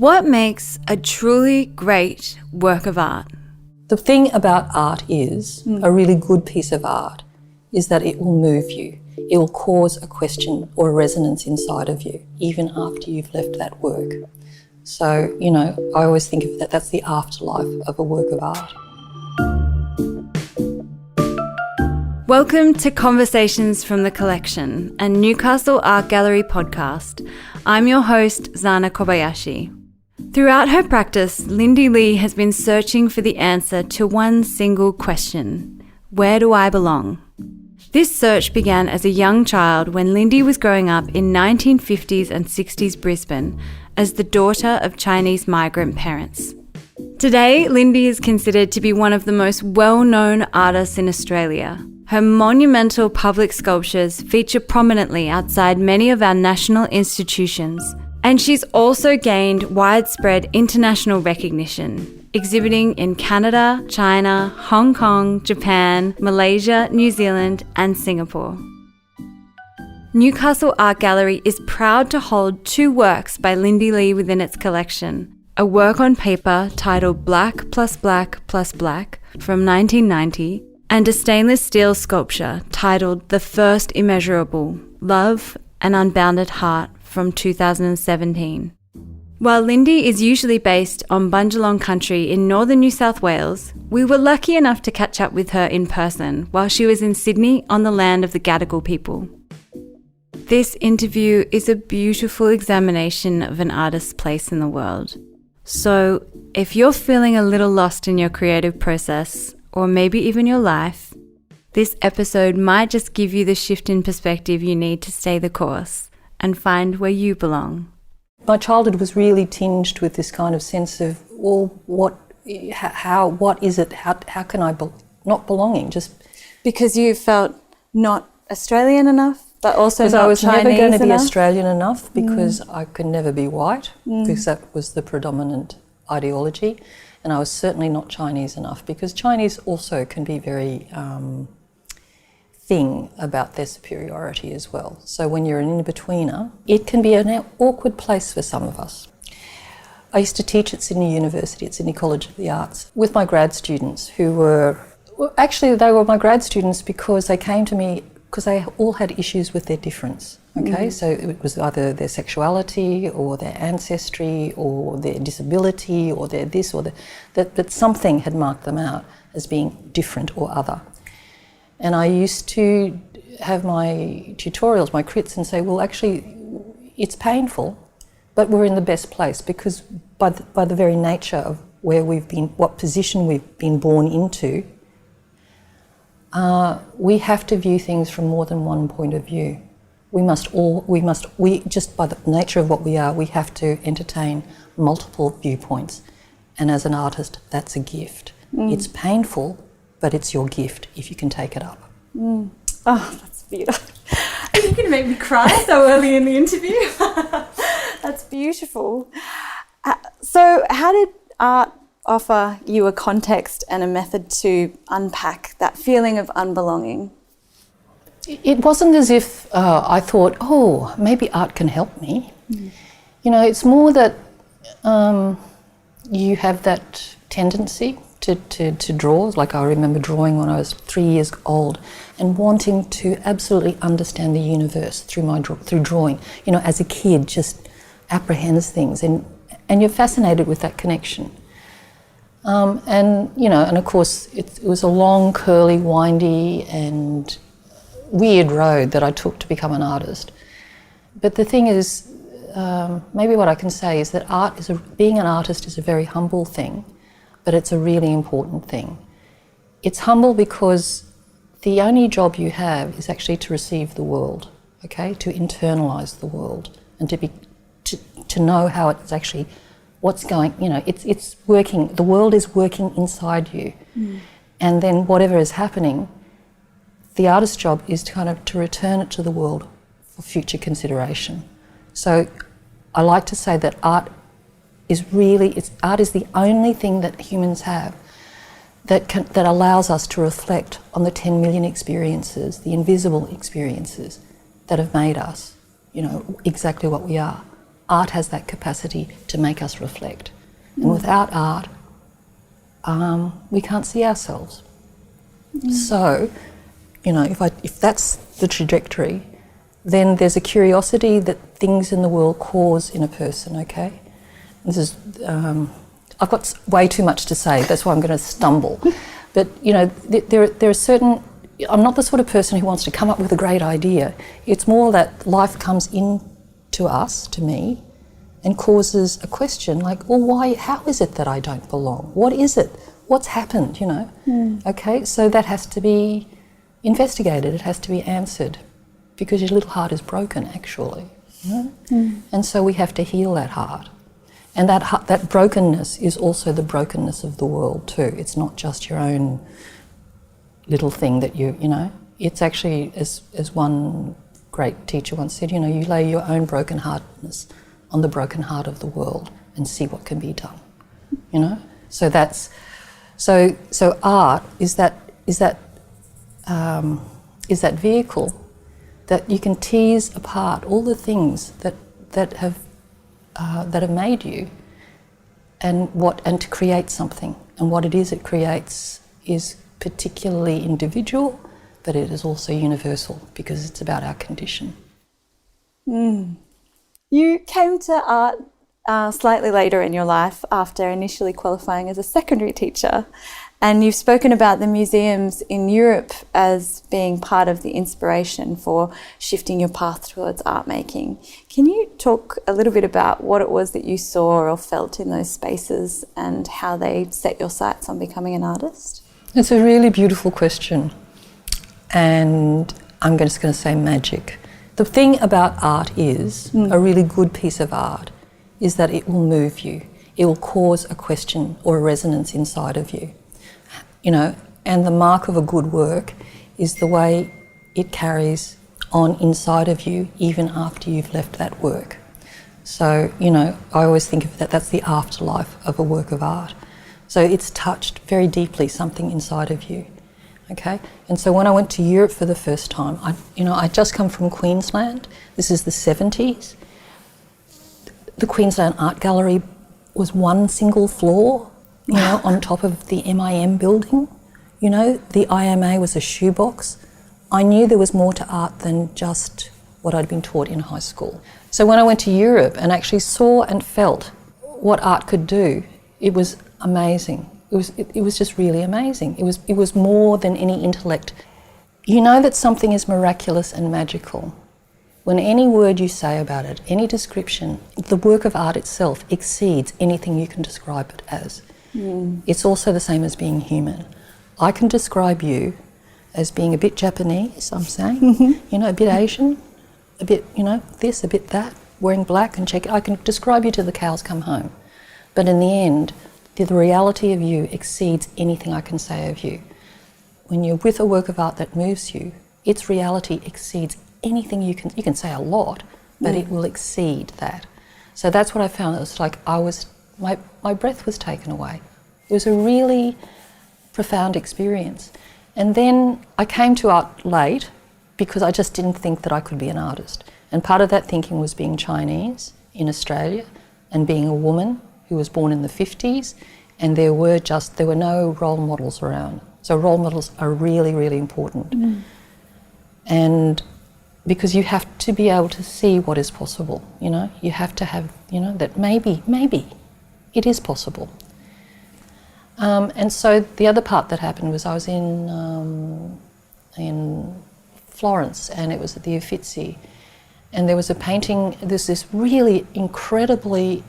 What makes a truly great work of art? The thing about art is, a really good piece of art, is that it will move you. It will cause a question or a resonance inside of you, even after you've left that work. So, I always think of that, that's the afterlife of a work of art. Welcome to Conversations from the Collection, a Newcastle Art Gallery podcast. I'm your host, Zana Kobayashi. Throughout her practice, Lindy Lee has been searching for the answer to one single question: where do I belong? This search began as a young child when Lindy was growing up in 1950s and 60s Brisbane as the daughter of Chinese migrant parents. Today, Lindy is considered to be one of the most well-known artists in Australia. Her monumental public sculptures feature prominently outside many of our national institutions, and she's also gained widespread international recognition, exhibiting in Canada, China, Hong Kong, Japan, Malaysia, New Zealand, and Singapore. Newcastle Art Gallery is proud to hold two works by Lindy Lee within its collection: a work on paper titled Black plus Black plus Black from 1990, and a stainless steel sculpture titled The First Immeasurable, Love, an Unbounded Heart from 2017. While Lindy is usually based on Bundjalung country in northern New South Wales, we were lucky enough to catch up with her in person while she was in Sydney on the land of the Gadigal people. This interview is a beautiful examination of an artist's place in the world. So if you're feeling a little lost in your creative process, or maybe even your life, this episode might just give you the shift in perspective you need to stay the course and find where you belong. My childhood was really tinged with this kind of sense of, well, what is it? How can I not belonging? Just because you felt not Australian enough, but also not Chinese enough? I was never going to be Australian enough because I could never be white because that was the predominant ideology. And I was certainly not Chinese enough because Chinese also can be very thing about their superiority as well. So when you're an in-betweener, it can be an awkward place for some of us. I used to teach at Sydney University, at Sydney College of the Arts, with my grad students they were my grad students because they came to me because they all had issues with their difference. Okay, so it was either their sexuality or their ancestry or their disability or their this or that something had marked them out as being different or other. And I used to have my tutorials, my crits, and say, well, actually, it's painful, but we're in the best place because by the very nature of where we've been, what position we've been born into, we have to view things from more than one point of view. We just by the nature of what we are, we have to entertain multiple viewpoints. And as an artist, that's a gift. It's painful, but it's your gift if you can take it up. Oh, that's beautiful. You're going to make me cry so early in the interview. That's beautiful. So how did art offer you a context and a method to unpack that feeling of unbelonging? It wasn't as if I thought, oh, maybe art can help me. It's more that you have that tendency to draw. Like I remember drawing when I was 3 years old and wanting to absolutely understand the universe through drawing. As a kid, just apprehends things and you're fascinated with that connection. And of course it was a long, curly, windy and weird road that I took to become an artist. But the thing is, maybe what I can say is that being an artist is a very humble thing, but it's a really important thing. It's humble because the only job you have is actually to receive the world, okay? To internalize the world and to know how it's actually, what's going, it's working, the world is working inside you. And then whatever is happening, the artist's job is to return it to the world for future consideration. So I like to say that art is the only thing that humans have that allows us to reflect on the 10 million experiences, the invisible experiences that have made us, exactly what we are. art has that capacity to make us reflect. And without art, we can't see ourselves. So, you know, if that's the trajectory, then there's a curiosity that things in the world cause in a person, okay? This is, I've got way too much to say, that's why I'm going to stumble. But, you know, there are certain, I'm not the sort of person who wants to come up with a great idea. It's more that life comes in to us, to me, and causes a question like, well, why, how is it that I don't belong? What is it? What's happened, you know? Okay, so that has to be investigated, it has to be answered, because your little heart is broken, actually. You know? And so we have to heal that heart. And that brokenness is also the brokenness of the world too. It's not just your own little thing that you know. It's actually, as one great teacher once said, you know, you lay your own brokenheartedness on the broken heart of the world and see what can be done. You know? So that's, so art is that vehicle that you can tease apart all the things that have made you, and to create something. And what it is it creates is particularly individual, but it is also universal because it's about our condition. You came to art slightly later in your life after initially qualifying as a secondary teacher, and you've spoken about the museums in Europe as being part of the inspiration for shifting your path towards art making. Can you talk a little bit about what it was that you saw or felt in those spaces and how they set your sights on becoming an artist? It's a really beautiful question, and I'm just going to say magic. The thing about art is, a really good piece of art, is that it will move you. It will cause a question or a resonance inside of you. You know, and the mark of a good work is the way it carries on inside of you even after you've left that work. So, you know, I always think of that's the afterlife of a work of art. So it's touched very deeply something inside of you, okay? And so when I went to Europe for the first time, I'd just come from Queensland. This is the 70s. The Queensland Art Gallery was one single floor, you know, on top of the MIM building. You know, the IMA was a shoebox. I knew there was more to art than just what I'd been taught in high school. So when I went to Europe and actually saw and felt what art could do, it was amazing. It was just really amazing. It was more than any intellect. You know that something is miraculous and magical when any word you say about it, any description, the work of art itself exceeds anything you can describe it as. It's also the same as being human. I can describe you as being a bit Japanese, I'm saying, you know, a bit Asian, a bit, you know, this, a bit that, wearing black and check. I can describe you till the cows come home. But in the end, the reality of you exceeds anything I can say of you. When you're with a work of art that moves you, its reality exceeds anything you can say a lot, but it will exceed that. So that's what I found. It was like my breath was taken away. It was a really profound experience. And then I came to art late because I just didn't think that I could be an artist. And part of that thinking was being Chinese in Australia and being a woman who was born in the 50s, and there were no role models around. So role models are really, really important. And because you have to be able to see what is possible, you know? You have to have, you know, that maybe it is possible. And so the other part that happened was I was in Florence, and it was at the Uffizi, and there was a painting, there's this really incredibly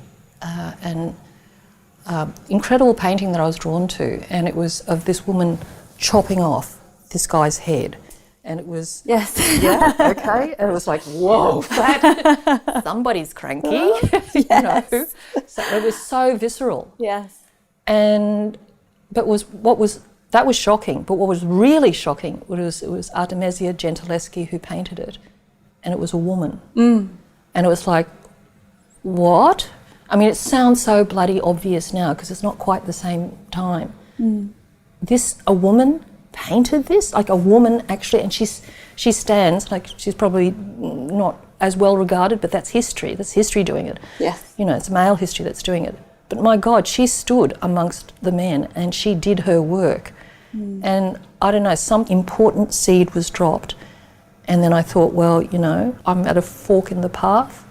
incredible painting that I was drawn to, and it was of this woman chopping off this guy's head. And it was, yes, yeah, okay. And it was like, whoa, that, somebody's cranky, yes. You know. So it was so visceral. Yes. And that was shocking. But what was really shocking was it was Artemisia Gentileschi who painted it, and it was a woman. And it was like, what? I mean, it sounds so bloody obvious now because it's not quite the same time. A woman painted this, like a woman actually, and she stands, like she's probably not as well regarded, but that's history. That's history doing it. Yes. You know, it's male history that's doing it. But my God, she stood amongst the men and she did her work. And I don't know, some important seed was dropped. And then I thought, well, you know, I'm at a fork in the path.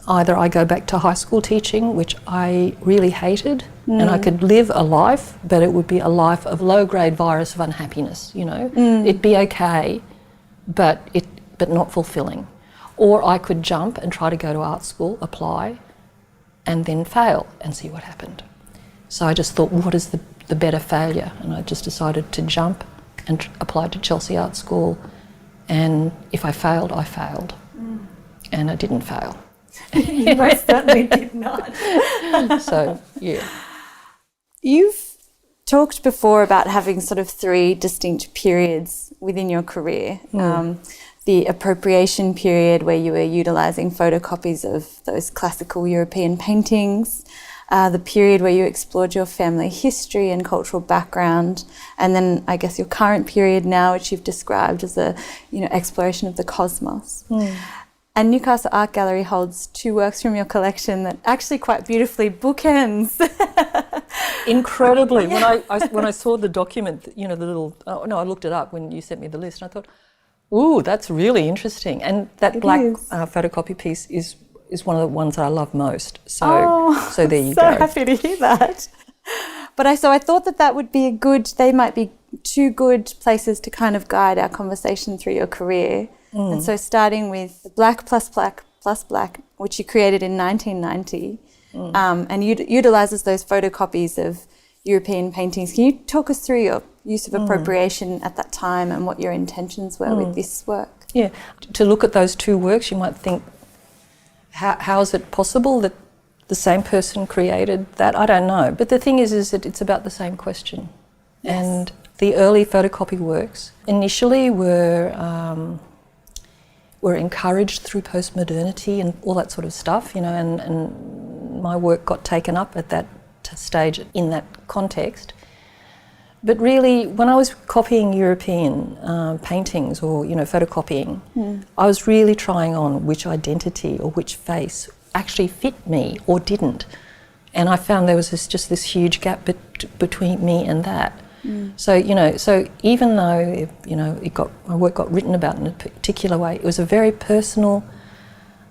Either I go back to high school teaching, which I really hated, and I could live a life, but it would be a life of low-grade virus of unhappiness, you know. It'd be okay, but not fulfilling. Or I could jump and try to go to art school, apply, and then fail and see what happened. So I just thought, what is the better failure? And I just decided to jump and apply to Chelsea Art School, and if I failed, I failed. And I didn't fail. You most certainly did not. So, yeah. You've talked before about having sort of three distinct periods within your career. The appropriation period, where you were utilising photocopies of those classical European paintings, the period where you explored your family history and cultural background, and then I guess your current period now, which you've described as a, you know, exploration of the cosmos. And Newcastle Art Gallery holds two works from your collection that actually quite beautifully bookends. Incredibly. Yeah. When I saw the document, you know, the little, I looked it up when you sent me the list, and I thought, ooh, that's really interesting. And that black photocopy piece is one of the ones that I love most. So there you go. So happy to hear that. But I thought that would be they might be two good places to kind of guide our conversation through your career. And so starting with Black plus Black plus Black, which you created in 1990, and utilises those photocopies of European paintings. Can you talk us through your use of appropriation at that time and what your intentions were with this work? Yeah, to look at those two works, you might think, how is it possible that the same person created that? I don't know. But the thing is that it's about the same question. Yes. And the early photocopy works initially were encouraged through postmodernity and all that sort of stuff, you know, and my work got taken up at that stage in that context. But really, when I was copying European paintings or, you know, photocopying, I was really trying on which identity or which face actually fit me or didn't. And I found there was just this huge gap between me and that. So, you know, even though, you know, my work got written about in a particular way, it was a very personal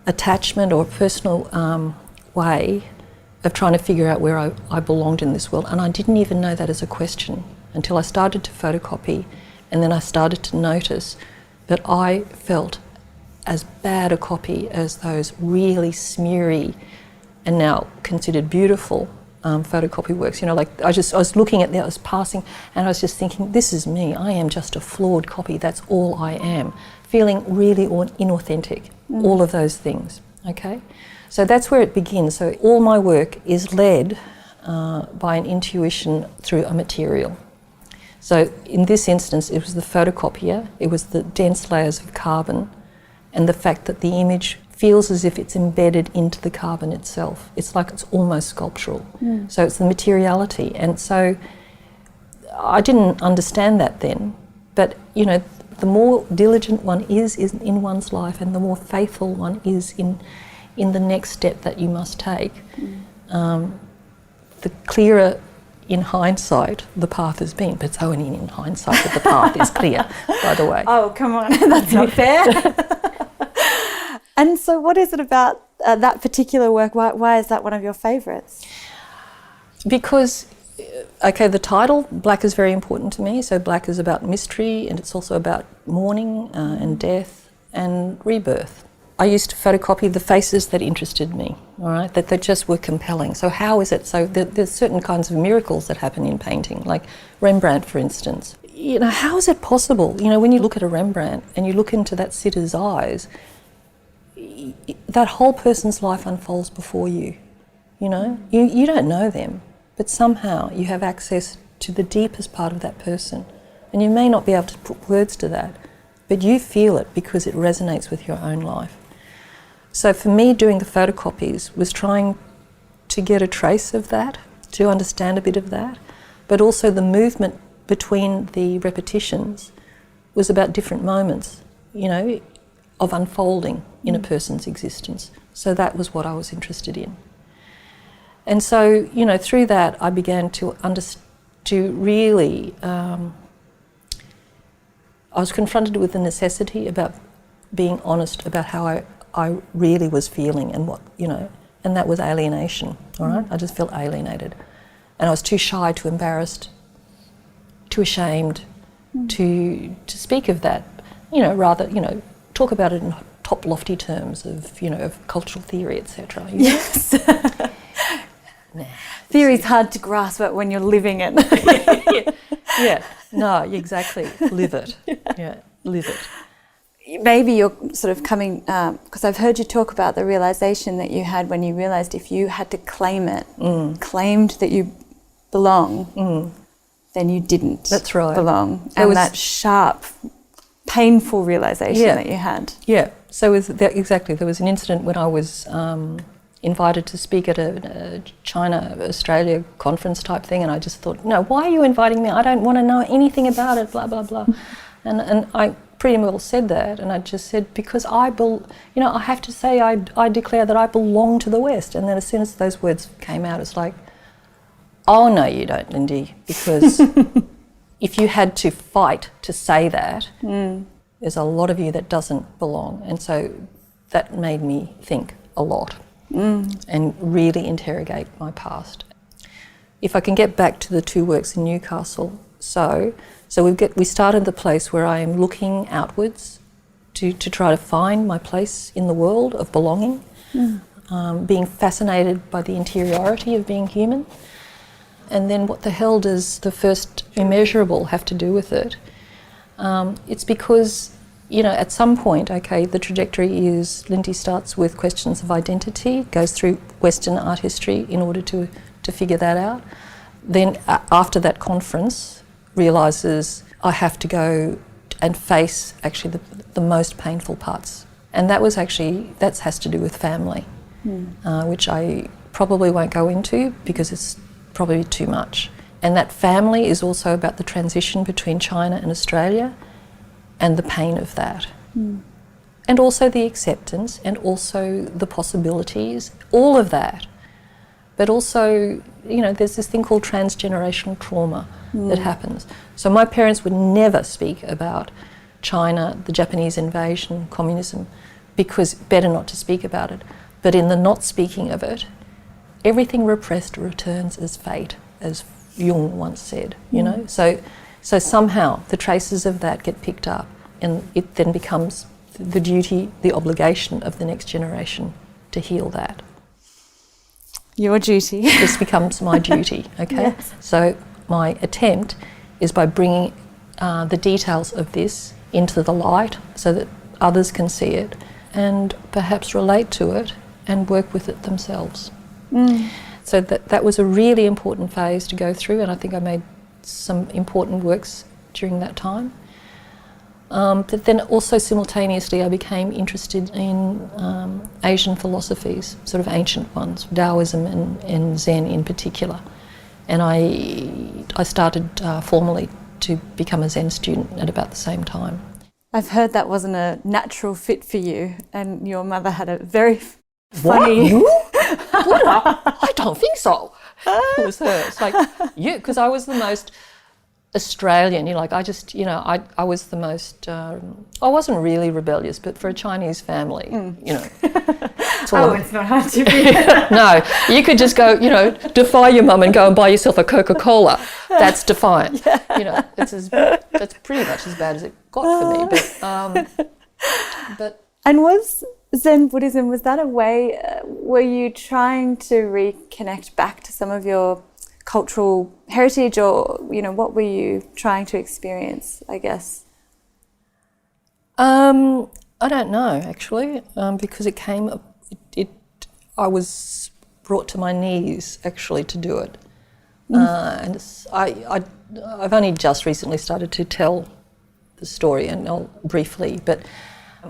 attachment or personal way of trying to figure out where I belonged in this world. And I didn't even know that as a question until I started to photocopy, and then I started to notice that I felt as bad a copy as those really smeary and now considered beautiful photocopy works. You know, like I was looking at that, I was passing, and I was just thinking, this is me. I am just a flawed copy. That's all I am. Feeling really inauthentic. All of those things. Okay, so that's where it begins. So all my work is led by an intuition through a material. So in this instance, it was the photocopier. It was the dense layers of carbon, and the fact that the image feels as if it's embedded into the carbon itself. It's like it's almost sculptural. So it's the materiality. And so I didn't understand that then, but, you know, the more diligent one is in one's life, and the more faithful one is in the next step that you must take, the clearer in hindsight the path has been. But it's only in hindsight that the path is clear, by the way. Oh, come on, that's not fair. And so what is it about that particular work? Why is that one of your favourites? Because, okay, the title, Black, is very important to me. So Black is about mystery, and it's also about mourning and death and rebirth. I used to photocopy the faces that interested me, all right, that just were compelling. So how is it? So there's certain kinds of miracles that happen in painting, like Rembrandt, for instance. You know, how is it possible? You know, when you look at a Rembrandt and you look into that sitter's eyes, that whole person's life unfolds before you. You know, you don't know them, but somehow you have access to the deepest part of that person, and you may not be able to put words to that, but you feel it because it resonates with your own life. So for me, doing the photocopies was trying to get a trace of that, to understand a bit of that, but also the movement between the repetitions was about different moments. You know, of unfolding in a person's existence. So that was what I was interested in. And so, you know, through that I began to really, I was confronted with the necessity about being honest about how I really was feeling and what, you know, and that was alienation, all right? I just felt alienated. And I was too shy, too embarrassed, too ashamed to speak of that, you know, rather, you know, talk about it in top lofty terms of, you know, of cultural theory, etc. Yes. Theory's hard to grasp it when you're living it. Yeah, no, exactly. Live it. Yeah, live it. Maybe you're sort of coming, because I've heard you talk about the realization that you had when you realized if you had to claim it, claimed that you belong, then you didn't That's right. belong. And that sharp, painful realization that you had. Yeah, so exactly. There was an incident when I was invited to speak at a China-Australia conference type thing, and I just thought, no, why are you inviting me? I don't want to know anything about it, blah, blah, blah. And I pretty well said that, and I just said, because I have to say I declare that I belong to the West. And then as soon as those words came out, it's like, oh, no, you don't, Lindy, because if you had to fight to say that, there's a lot of you that doesn't belong. And so that made me think a lot and really interrogate my past. If I can get back to the 2 works in Newcastle, so we started the place where I am looking outwards to try to find my place in the world of belonging, being fascinated by the interiority of being human. And then what the hell does the first immeasurable have to do with it? It's because, you know, at some point, okay, the trajectory is Lindy starts with questions of identity, goes through Western art history in order to figure that out. Then after that conference, realises I have to go and face actually the most painful parts. And that has to do with family, which I probably won't go into because it's probably too much. And that family is also about the transition between China and Australia and the pain of that. And also the acceptance and also the possibilities, all of that. But also, you know, there's this thing called transgenerational trauma that happens. So my parents would never speak about China, the Japanese invasion, communism, because better not to speak about it. But in the not speaking of it, everything repressed returns as fate, as Jung once said, you know? So somehow the traces of that get picked up and it then becomes the duty, the obligation of the next generation to heal that. Your duty. This becomes my duty, okay? Yes. So my attempt is by bringing the details of this into the light so that others can see it and perhaps relate to it and work with it themselves. So that was a really important phase to go through, and I think I made some important works during that time. But then also simultaneously I became interested in Asian philosophies, sort of ancient ones, Taoism and Zen in particular. And I started formally to become a Zen student at about the same time. I've heard that wasn't a natural fit for you, and your mother had a very funny... What? I don't think so. It was her. It's like, you, because I was the most Australian, you know, like I was the most, I wasn't really rebellious, but for a Chinese family, you know. It's not hard to be. No, you could just go, you know, defy your mum and go and buy yourself a Coca-Cola. That's defiant. You know, that's pretty much as bad as it got for me. But and was Zen Buddhism, was that a way, were you trying to reconnect back to some of your cultural heritage, or, you know, what were you trying to experience, I guess? I don't know, actually, because I was brought to my knees, actually, to do it. And I've only just recently started to tell the story, and I'll briefly, but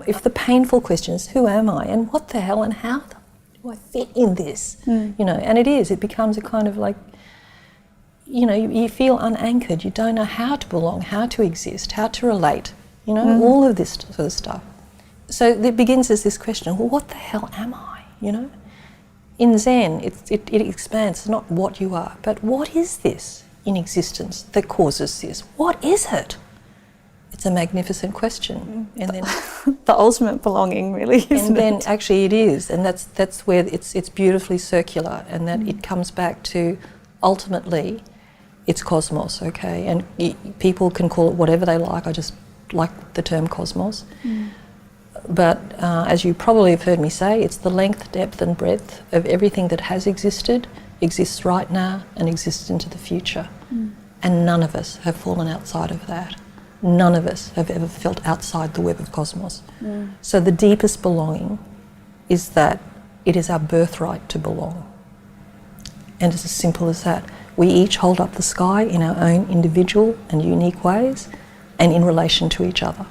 if the painful question is, who am I, and what the hell, and how do I fit in this? You know, and it becomes a kind of like, you know, you feel unanchored, you don't know how to belong, how to exist, how to relate, you know, all of this sort of stuff. So it begins as this question, well, what the hell am I, you know? In Zen, it expands, it's not what you are, but what is this in existence that causes this? What is it? It's a magnificent question. And then the ultimate belonging, really, isn't it? And then actually it is, and that's where it's beautifully circular, and that it comes back to ultimately it's cosmos, okay? And people can call it whatever they like. I just like the term cosmos. But as you probably have heard me say, it's the length, depth and breadth of everything that has existed, exists right now and exists into the future. And none of us have fallen outside of that. None of us have ever felt outside the web of cosmos. So the deepest belonging is that it is our birthright to belong. And it's as simple as that. We each hold up the sky in our own individual and unique ways and in relation to each other.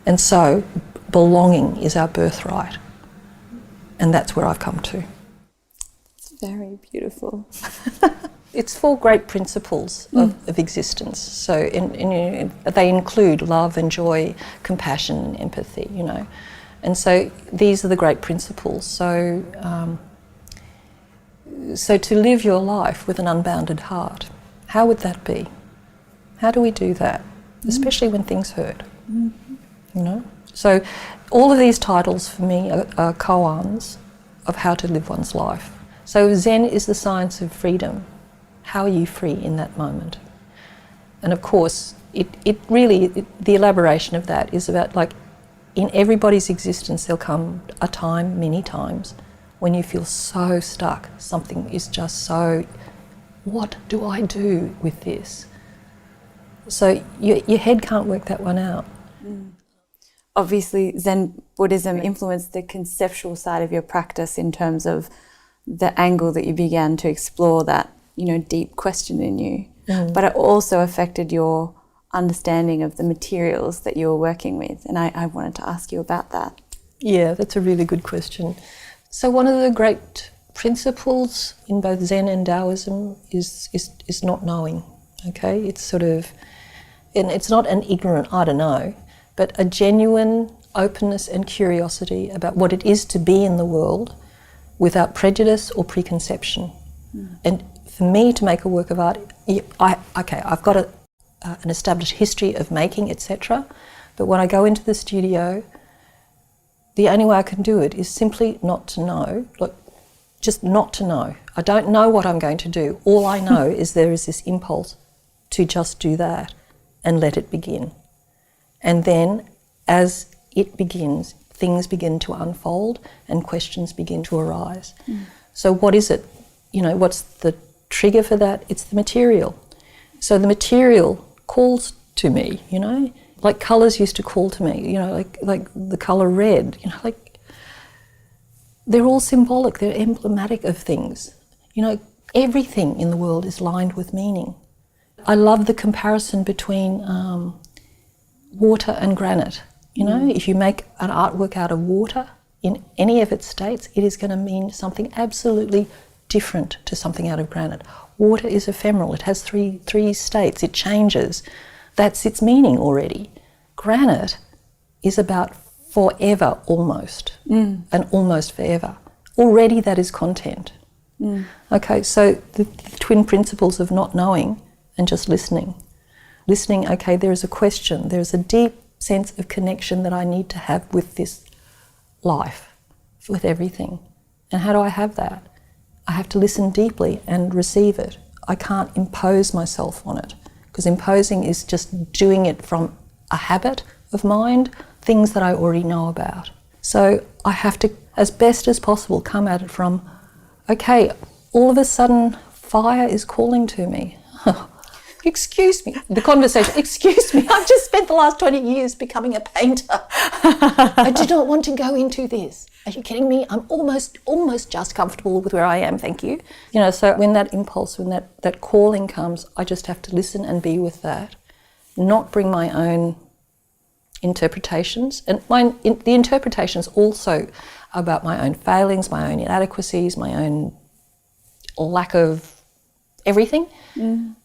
And so belonging is our birthright. And that's where I've come to. It's very beautiful. It's 4 great principles of existence. So they include love and joy, compassion and empathy, you know. And so these are the great principles. So to live your life with an unbounded heart, how would that be? How do we do that? Especially when things hurt, you know? So all of these titles for me are koans of how to live one's life. So Zen is the science of freedom. How are you free in that moment? And of course, the elaboration of that is about, like, in everybody's existence there'll come a time, many times, when you feel so stuck. Something is just so, what do I do with this? So your head can't work that one out. Obviously, Zen Buddhism influenced the conceptual side of your practice in terms of the angle that you began to explore that, you know, deep question in you. But it also affected your understanding of the materials that you were working with. And I wanted to ask you about that. Yeah, that's a really good question. So one of the great principles in both Zen and Taoism is not knowing, okay? It's sort of, and it's not an ignorant, I don't know, but a genuine openness and curiosity about what it is to be in the world without prejudice or preconception. And for me to make a work of art, I've got an established history of making, etc. But when I go into the studio, the only way I can do it is simply not to know, like, just not to know. I don't know what I'm going to do. All I know is there is this impulse to just do that and let it begin. And then as it begins, things begin to unfold and questions begin to arise. So what is it? You know, what's the trigger for that? It's the material. So the material calls to me, you know, like colours used to call to me, you know, like the colour red, you know, like they're all symbolic, they're emblematic of things. You know, everything in the world is lined with meaning. I love the comparison between water and granite. You know, if you make an artwork out of water in any of its states, it is going to mean something absolutely different to something out of granite. Water is ephemeral, it has three states, it changes. That's its meaning already. Granite is about forever almost, and almost forever. Already that is content. Okay, so the twin principles of not knowing and just listening. Listening, okay, there is a question, there is a deep sense of connection that I need to have with this life, with everything. And how do I have that? I have to listen deeply and receive it. I can't impose myself on it, because imposing is just doing it from a habit of mind, things that I already know about. So I have to, as best as possible, come at it from, okay, all of a sudden fire is calling to me. Excuse me, the conversation, excuse me, I've just spent the last 20 years becoming a painter. I do not want to go into this. Are you kidding me? I'm almost just comfortable with where I am, thank you. You know, so when that impulse, when that calling comes, I just have to listen and be with that, not bring my own interpretations. And the interpretations also about my own failings, my own inadequacies, my own lack of everything.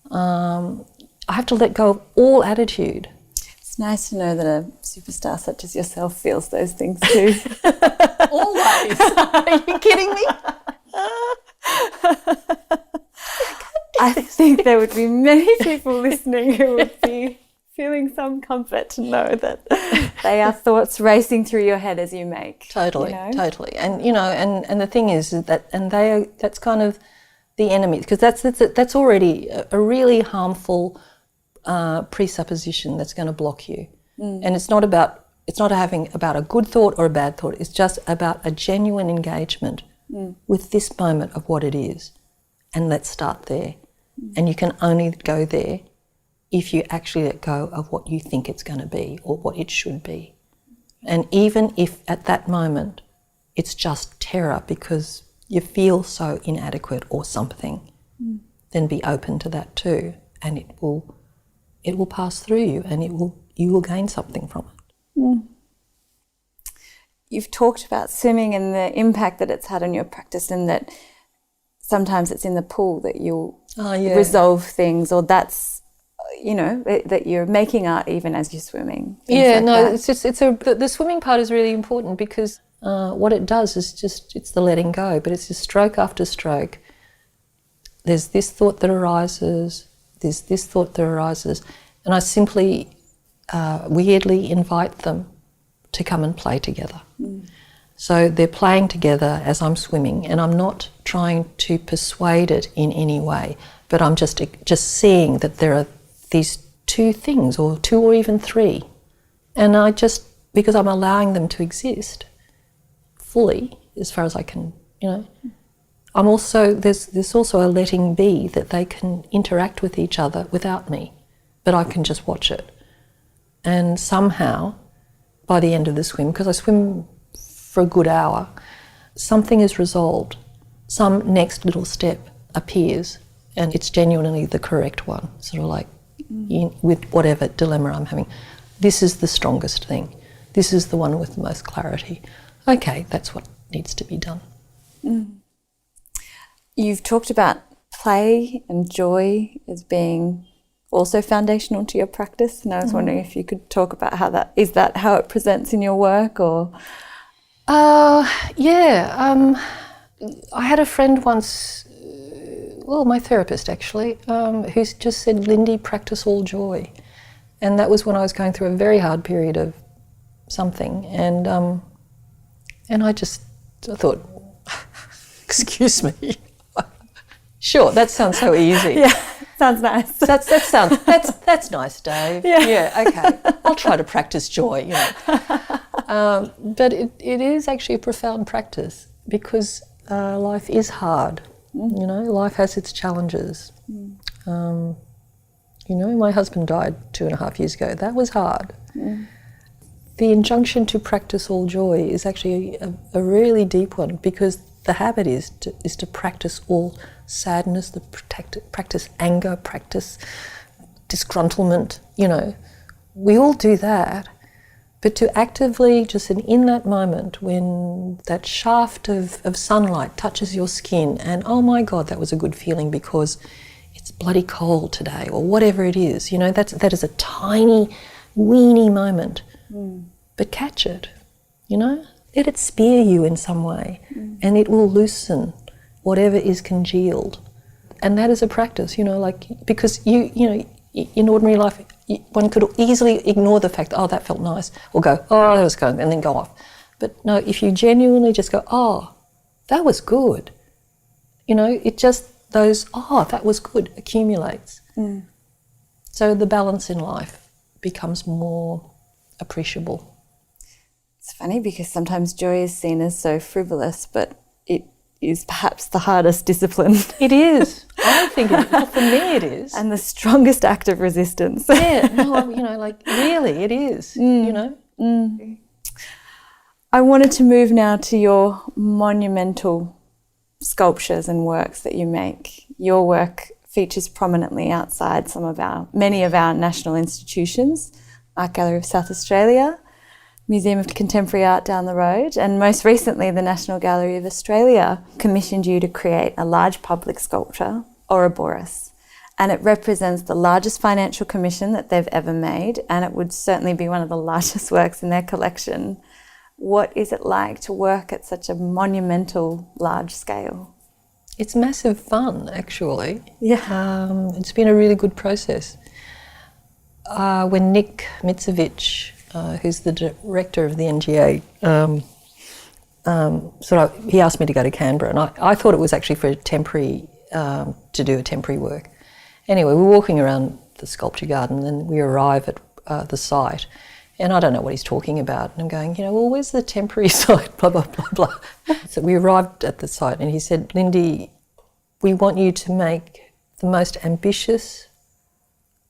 I have to let go of all attitude. It's nice to know that a superstar such as yourself feels those things too. Always. Are you kidding me? I think there would be many people listening who would be feeling some comfort to know that they are thoughts racing through your head as you make. Totally, you know? totally. And, and the thing is that, and that's kind of the enemy, because that's already a really harmful presupposition that's going to block you. And it's not about a good thought or a bad thought. It's just about a genuine engagement with this moment of what it is. And let's start there. And you can only go there if you actually let go of what you think it's going to be or what it should be. And even if at that moment it's just terror because you feel so inadequate or something, then be open to that too. And it will pass through you, and you will gain something from it. You've talked about swimming and the impact that it's had on your practice, and that sometimes it's in the pool that you'll resolve things, or that's, that you're making art even as you're swimming. The swimming part is really important because what it does is it's the letting go, but it's just stroke after stroke. There's this thought that arises, there's this thought that arises, and I simply weirdly invite them to come and play together. So they're playing together as I'm swimming, and I'm not trying to persuade it in any way, but I'm just seeing that there are these two things, or two or even three, and because I'm allowing them to exist fully as far as I can, I'm also there's also a letting be, that they can interact with each other without me, but I can just watch it. And somehow, by the end of the swim, because I swim for a good hour, something is resolved. Some next little step appears, and it's genuinely the correct one, sort of like with whatever dilemma I'm having. This is the strongest thing. This is the one with the most clarity. Okay, that's what needs to be done. You've talked about play and joy as being also foundational to your practice, and I was wondering if you could talk about how that it presents in your work, or? I had a friend once, my therapist actually, who just said, Lindy, practice all joy. And that was when I was going through a very hard period of something, and I thought, excuse me, sure, that sounds so easy. Yeah, sounds nice. That's nice, Dave. Yeah, okay. I'll try to practice joy. But it is actually a profound practice, because life is hard. Life has its challenges. My husband died 2.5 years ago. That was hard. The injunction to practice all joy is actually a really deep one, because the habit is to practice all sadness, practice anger, practice disgruntlement. We all do that. But to actively, just in that moment when that shaft of sunlight touches your skin, and oh my God, that was a good feeling because it's bloody cold today, or whatever it is, that is a tiny, weeny moment. But catch it, let it spear you in some way, and it will loosen whatever is congealed. And that is a practice, because in ordinary life, one could easily ignore the fact, oh, that felt nice, or go, oh, that was good, and then go off. But no, if you genuinely just go, oh, that was good, it just, those, oh, that was good, accumulates. So the balance in life becomes more appreciable. It's funny because sometimes joy is seen as so frivolous, but it is perhaps the hardest discipline. It is. I think it is. Well, for me it is. And the strongest act of resistance. Yeah, no, really it is, I wanted to move now to your monumental sculptures and works that you make. Your work features prominently outside many of our national institutions, Art Gallery of South Australia, Museum of Contemporary Art down the road, and most recently the National Gallery of Australia commissioned you to create a large public sculpture, Ouroboros, and it represents the largest financial commission that they've ever made, and it would certainly be one of the largest works in their collection. What is it like to work at such a monumental, large scale? It's massive fun, actually. Yeah. It's been a really good process. When Nick Mitsevich, who's the director of the NGA, he asked me to go to Canberra, and I thought it was actually for a temporary, to do a temporary work. Anyway, we're walking around the sculpture garden, and we arrive at the site, and I don't know what he's talking about. And I'm going, well, where's the temporary site? Blah, blah, blah, blah. So we arrived at the site, and he said, Lindy, we want you to make the most ambitious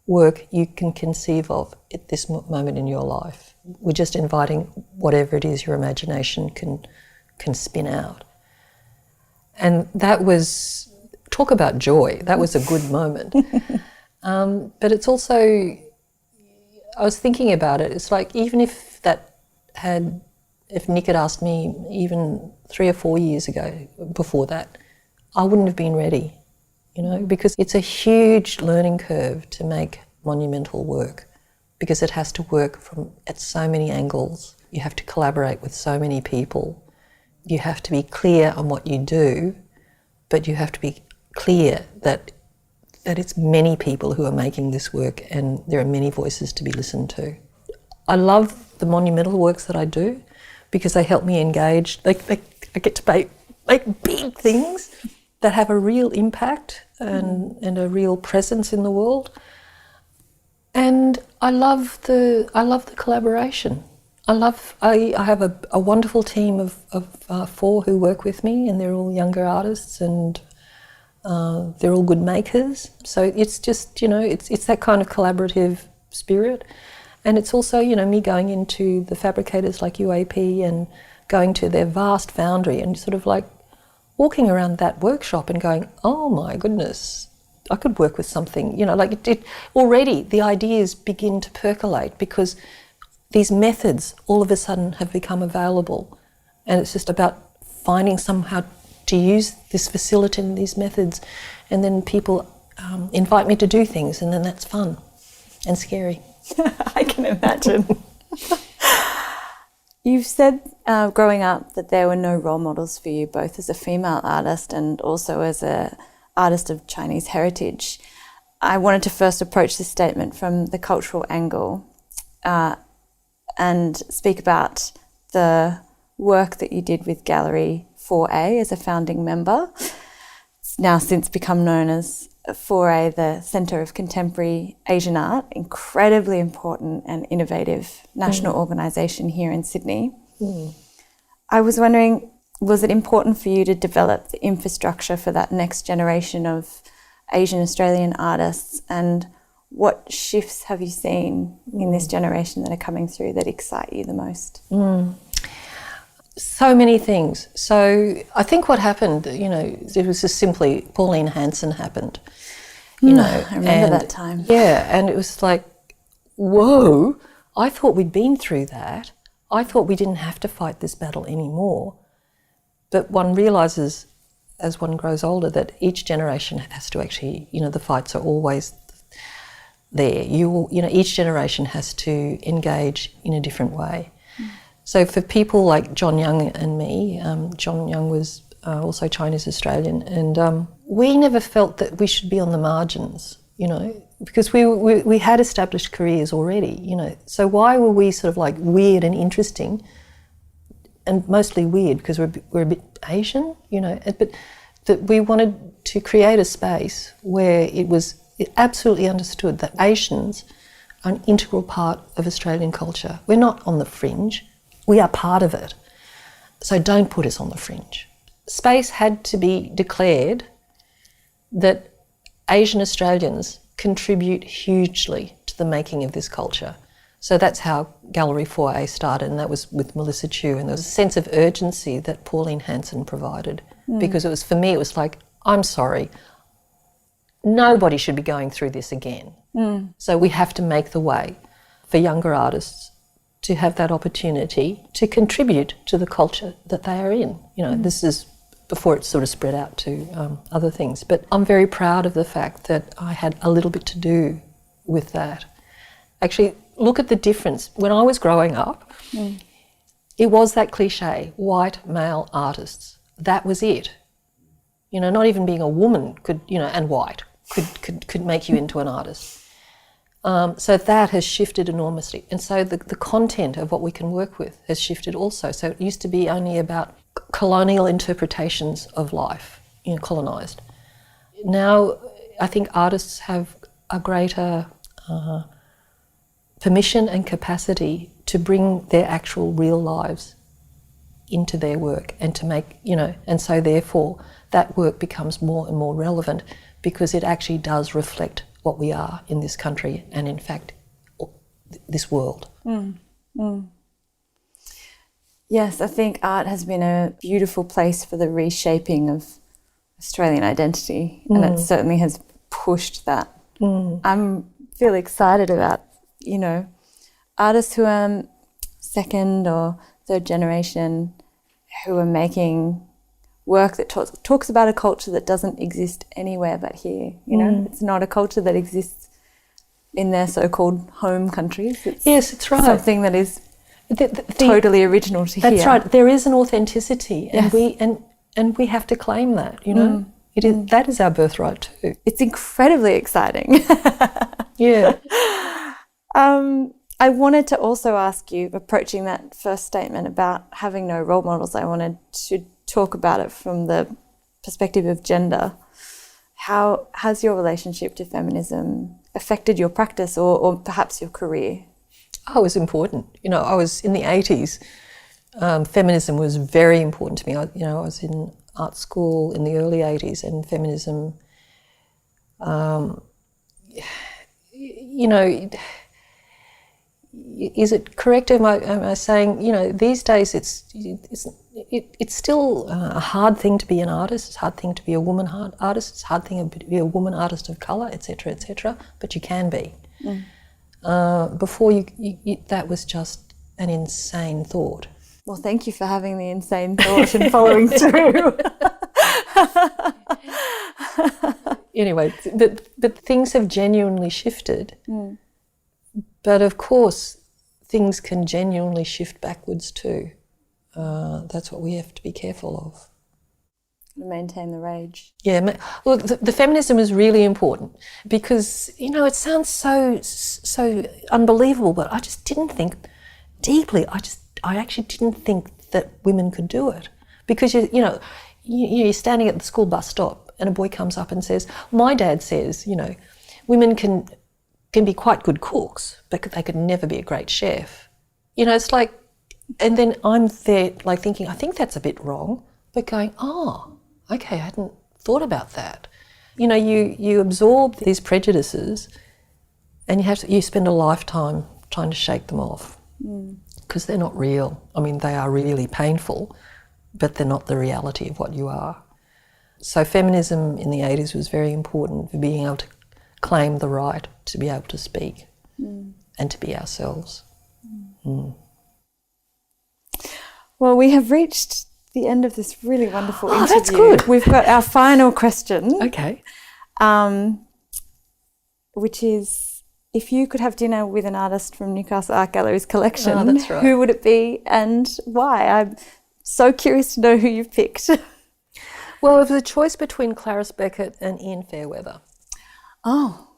work you can conceive of at this moment in your life. We're just inviting whatever it is your imagination can spin out. And that was, talk about joy, that was a good moment. But it's also, I was thinking about it, it's like even if Nick had asked me even 3 or 4 years ago, before that, I wouldn't have been ready, because it's a huge learning curve to make monumental work, because it has to work at so many angles. You have to collaborate with so many people. You have to be clear on what you do, but you have to be clear that it's many people who are making this work, and there are many voices to be listened to. I love the monumental works that I do because they help me engage. I get to make big things that have a real impact and a real presence in the world. And I love the collaboration. I have a wonderful team of 4 who work with me, and they're all younger artists, and they're all good makers. So it's just, it's that kind of collaborative spirit. And it's also, me going into the fabricators like UAP and going to their vast foundry and sort of like walking around that workshop and going, oh my goodness, I could work with something, already the ideas begin to percolate because these methods all of a sudden have become available, and it's just about finding somehow to use this facility and these methods, and then people invite me to do things, and then that's fun and scary. I can imagine. You've said growing up that there were no role models for you, both as a female artist and also as an artist of Chinese heritage. I wanted to first approach this statement from the cultural angle and speak about the work that you did with Gallery 4A as a founding member. It's now since become known as 4A, the Centre of Contemporary Asian Art, incredibly important and innovative national organisation here in Sydney. I was wondering, was it important for you to develop the infrastructure for that next generation of Asian Australian artists, and what shifts have you seen in this generation that are coming through that excite you the most? So many things. So I think what happened, it was just simply Pauline Hanson happened. I remember that time. Yeah, and it was like, whoa, I thought we'd been through that. I thought we didn't have to fight this battle anymore. But one realises as one grows older that each generation has to actually, the fights are always there. Each generation has to engage in a different way. So for people like John Young and me, John Young was also Chinese Australian, and we never felt that we should be on the margins, because we had established careers already, So why were we sort of like weird and interesting, and mostly weird because we're a bit Asian, but that we wanted to create a space where it absolutely understood that Asians are an integral part of Australian culture. We're not on the fringe. We are part of it. So don't put us on the fringe. Space had to be declared that Asian Australians contribute hugely to the making of this culture. So that's how Gallery 4A started, and that was with Melissa Chu, and there was a sense of urgency that Pauline Hanson provided, because it was, for me, it was like, I'm sorry, nobody should be going through this again. So we have to make the way for younger artists to have that opportunity to contribute to the culture that they are in. This is before it sort of spread out to other things. But I'm very proud of the fact that I had a little bit to do with that. Actually, look at the difference. When I was growing up, it was that cliche, white male artists. That was it. You know, not even being a woman could, you know, and white could make you into an artist. So that has shifted enormously. And so the content of what we can work with has shifted also. So it used to be only about colonial interpretations of life, you know, colonised. Now I think artists have a greater permission and capacity to bring their actual real lives into their work and to make, you know, and so therefore that work becomes more and more relevant because it actually does reflect what we are in this country and in fact this world. Yes, I think art has been a beautiful place for the reshaping of Australian identity, and it certainly has pushed that. I feel excited about, you know, artists who are second or third generation who are making work that talks about a culture that doesn't exist anywhere but here, you know. It's not a culture that exists in their so-called home countries. Yes, it's right. Something that is totally original to here. That's right. There is an authenticity, and Yes. we have to claim that, you know. It is, that is our birthright too. It's incredibly exciting. Yeah. I wanted to also ask you, approaching that first statement about having no role models, I wanted to talk about it from the perspective of gender. How has your relationship to feminism affected your practice or perhaps your career? Oh, it was important. You know, I was in the 80s. Feminism was very important to me. I was in art school in the early 80s, and feminism, you know, is it correct? Am I saying, you know, these days it's still a hard thing to be an artist. It's a hard thing to be a woman artist. It's a hard thing to be a woman artist of colour, etc., but you can be. Before you that was just an insane thought. Well, thank you for having the insane thought and following through. Anyway, but things have genuinely shifted. But of course, things can genuinely shift backwards too. That's what we have to be careful of. Maintain the rage. Yeah, look, the feminism is really important because, you know, it sounds so unbelievable, but I just didn't think deeply. I actually didn't think that women could do it because you're standing at the school bus stop and a boy comes up and says, "My dad says, you know, women can be quite good cooks, but they could never be a great chef." You know, it's like, and then I'm there like thinking, I think that's a bit wrong, but going, oh, okay, I hadn't thought about that. You know, you absorb these prejudices and you spend a lifetime trying to shake them off because they're not real. I mean, they are really painful, but they're not the reality of what you are. So feminism in the 80s was very important for being able to claim the right to be able to speak and to be ourselves. Well, we have reached the end of this really wonderful interview. That's good. We've got our final question. Okay. Which is, if you could have dinner with an artist from Newcastle Art Gallery's collection, that's right. who would it be and why? I'm so curious to know who you've picked. Well, it was a choice between Clarice Beckett and Ian Fairweather. Oh,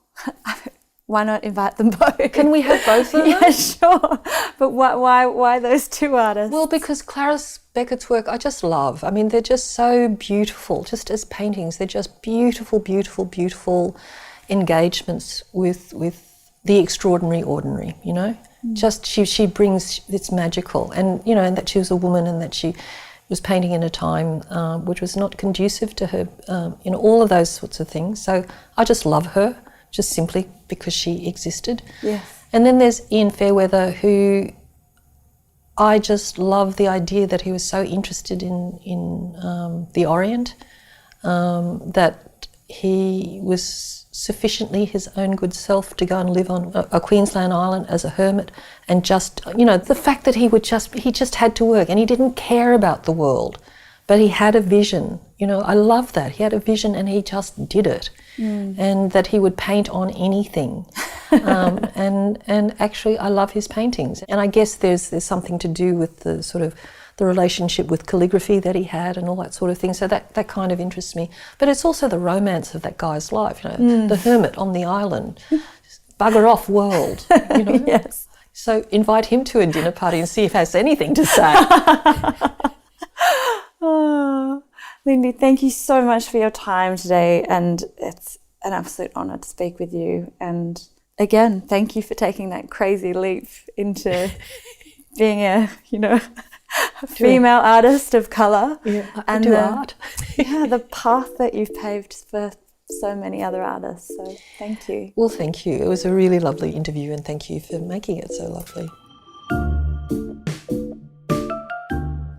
why not invite them both? Can we have both of them? Yeah, sure. But why those two artists? Well, because Clarice Beckett's work I just love. I mean, they're just so beautiful, just as paintings. They're just beautiful, beautiful, beautiful engagements with the extraordinary ordinary, you know? Just she brings, it's magical. And, you know, and that she was a woman and that she was painting in a time which was not conducive to her, you know, all of those sorts of things. So I just love her, just simply because she existed. Yes. And then there's Ian Fairweather, who I just love the idea that he was so interested in the Orient, that he was sufficiently his own good self to go and live on a Queensland island as a hermit, and just, you know, the fact that he just had to work and he didn't care about the world But he had a vision. I love that. He had a vision and he just did it. And that he would paint on anything. And actually I love his paintings. And I guess there's something to do with the sort of the relationship with calligraphy that he had and all that sort of thing. So that kind of interests me. But it's also the romance of that guy's life, the hermit on the island, bugger off world, Yes. So invite him to a dinner party and see if he has anything to say. Oh, Lindy, thank you so much for your time today, and it's an absolute honour to speak with you. And again, thank you for taking that crazy leap into being a female artist of colour. Yeah, and do art. The path that you've paved for so many other artists. So thank you. Well, thank you. It was a really lovely interview, and thank you for making it so lovely.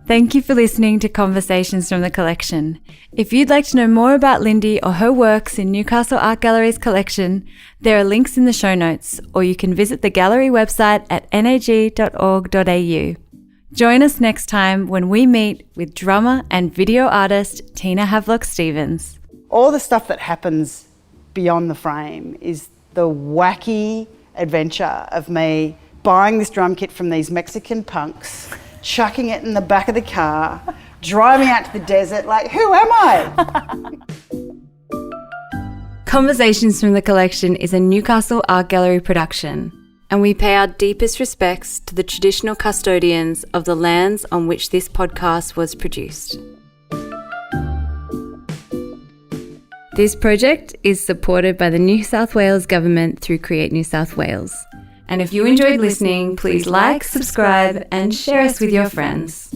Thank you for listening to Conversations from the Collection. If you'd like to know more about Lindy or her works in Newcastle Art Gallery's collection, there are links in the show notes, or you can visit the gallery website at nag.org.au. Join us next time when we meet with drummer and video artist Tina Havelock-Stevens. All the stuff that happens beyond the frame is the wacky adventure of me buying this drum kit from these Mexican punks, chucking it in the back of the car, driving out to the desert, like, who am I? Conversations from the Collection is a Newcastle Art Gallery production, and we pay our deepest respects to the traditional custodians of the lands on which this podcast was produced. This project is supported by the New South Wales Government through Create New South Wales. And if you enjoyed listening, please like, subscribe, and share us with your friends.